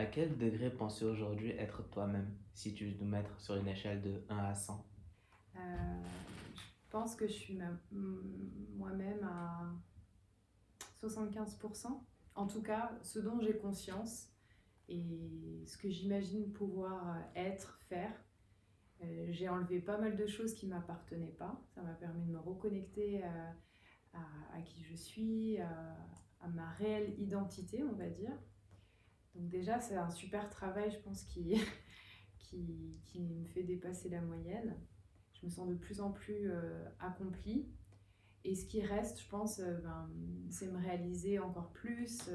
À quel degré penses-tu aujourd'hui être toi-même, si tu veux te mettre sur une échelle de 1 à 100? Je pense que je suis moi-même à 75%. En tout cas, ce dont j'ai conscience et ce que j'imagine pouvoir être, faire. J'ai enlevé pas mal de choses qui ne m'appartenaient pas. Ça m'a permis de me reconnecter à qui je suis, à ma réelle identité, on va dire. Donc déjà, c'est un super travail, je pense, qui me fait dépasser la moyenne. Je me sens de plus en plus accomplie. Et ce qui reste, je pense, c'est me réaliser encore plus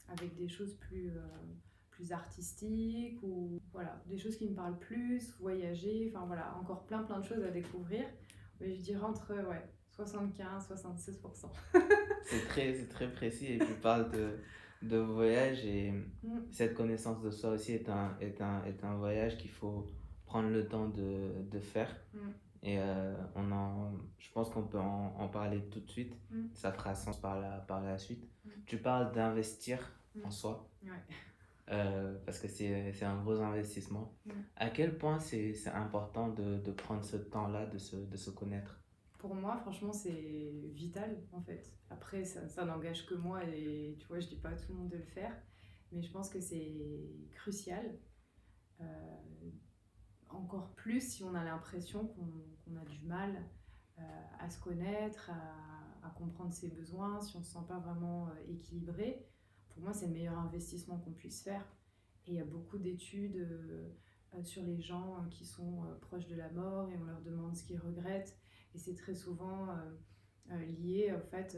avec des choses plus artistiques ou voilà, des choses qui me parlent plus, voyager, enfin voilà, encore plein de choses à découvrir. Mais je dirais entre 75-76%. C'est très précis et tu parles de voyage et Mm, cette connaissance de soi aussi est un voyage qu'il faut prendre le temps de faire. mm, Et je pense qu'on peut en parler tout de suite. mm, Ça fera sens par la suite. mm, Tu parles d'investir mm. en soi Ouais. parce que c'est un gros investissement. Mm. À quel point c'est important de prendre ce temps-là, de se connaître? Pour moi, franchement, c'est vital en fait. Après, ça n'engage que moi et tu vois, je dis pas à tout le monde de le faire, mais je pense que c'est crucial. Euh, Encore plus si on a l'impression qu'on a du mal à se connaître, à comprendre ses besoins, si on ne se sent pas vraiment équilibré. Pour moi, c'est le meilleur investissement qu'on puisse faire. Et il y a beaucoup d'études sur les gens qui sont proches de la mort et on leur demande ce qu'ils regrettent. Et c'est très souvent lié en fait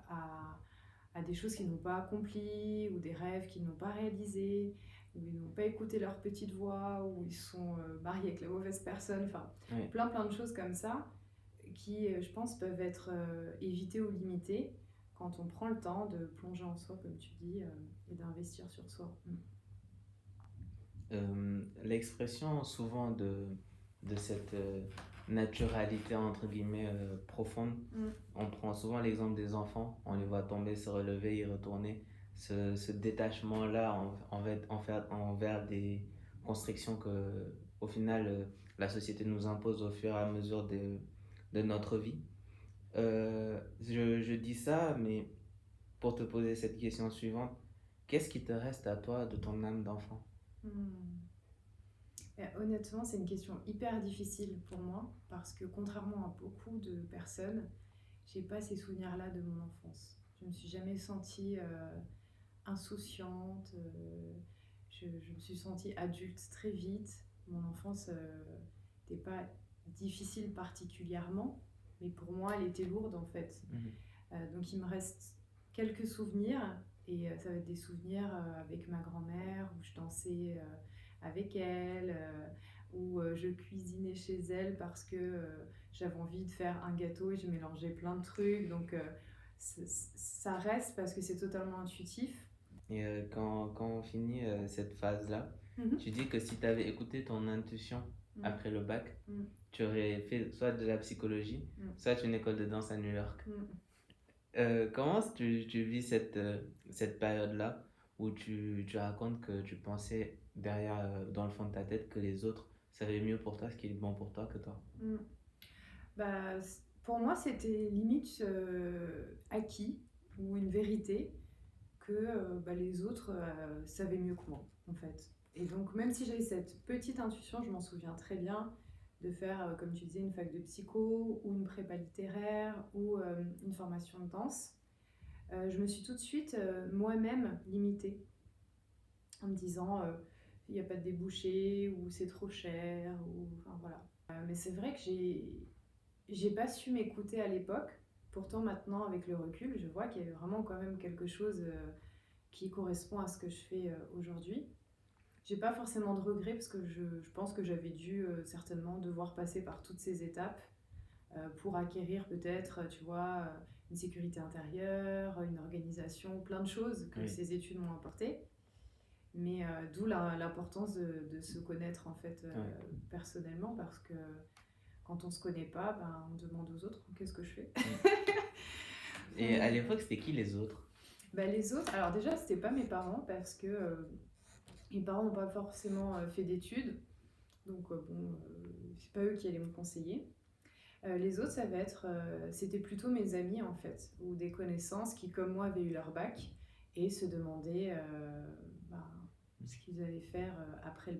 à des choses qu'ils n'ont pas accomplies ou des rêves qu'ils n'ont pas réalisés où ils n'ont pas écouté leur petite voix, où ils sont mariés avec la mauvaise personne, enfin Oui. plein de choses comme ça qui, je pense, peuvent être évitées ou limitées quand on prend le temps de plonger en soi, comme tu dis, et d'investir sur soi. L'expression souvent de cette naturalité entre guillemets profonde, Mm. on prend souvent l'exemple des enfants, on les voit tomber, se relever, y retourner. Ce détachement-là envers des constrictions que, au final, la société nous impose au fur et à mesure de notre vie. Je dis ça, mais pour te poser cette question suivante, qu'est-ce qui te reste à toi de ton âme d'enfant? Mm. Honnêtement, c'est une question hyper difficile pour moi parce que contrairement à beaucoup de personnes, j'ai pas ces souvenirs-là de mon enfance. Je me suis jamais sentie insouciante. Je me suis sentie adulte très vite. Mon enfance n'était pas difficile particulièrement, mais pour moi, elle était lourde en fait. Mhm. Donc il me reste quelques souvenirs, et ça va être des souvenirs avec ma grand-mère, où je dansais avec elle, où je cuisinais chez elle parce que j'avais envie de faire un gâteau et je mélangeais plein de trucs. Donc ça reste parce que c'est totalement intuitif. Et quand on finit cette phase-là, Mhm. tu dis que si tu avais écouté ton intuition Mm, après le bac, mm, tu aurais fait soit de la psychologie, mm, soit une école de danse à New York. mm. Comment est-ce que tu vis cette période-là où tu racontes que tu pensais derrière, dans le fond de ta tête, que les autres savaient mieux pour toi ce qui est bon pour toi que toi? Mm. Pour moi, c'était limite acquis ou une vérité que les autres savaient mieux que moi, en fait. Et donc, même si j'avais cette petite intuition, je m'en souviens très bien de faire, comme tu disais, une fac de psycho ou une prépa littéraire ou une formation de danse. Je me suis tout de suite moi-même limitée en me disant il n'y a pas de débouché ou c'est trop cher ou enfin voilà. Mais c'est vrai que j'ai pas su m'écouter à l'époque. Pourtant, maintenant, avec le recul, je vois qu'il y avait vraiment quand même quelque chose qui correspond à ce que je fais aujourd'hui. J'ai pas forcément de regrets parce que je pense que j'avais dû certainement devoir passer par toutes ces étapes pour acquérir peut-être, tu vois, une sécurité intérieure, une organisation, plein de choses que Oui, ces études m'ont apporté. Mais d'où l'importance de se connaître en fait oui. personnellement parce que quand on se connaît pas, ben, on demande aux autres qu'est-ce que je fais. Mm. Et à l'époque, c'était qui les autres? Les autres, alors déjà, c'était pas mes parents parce que Mes parents n'ont pas forcément fait d'études, donc c'est pas eux qui allaient me conseiller. Les autres, c'était plutôt mes amis en fait, ou des connaissances qui, comme moi, avaient eu leur bac et se demandaient bah, ce qu'ils allaient faire après le bac.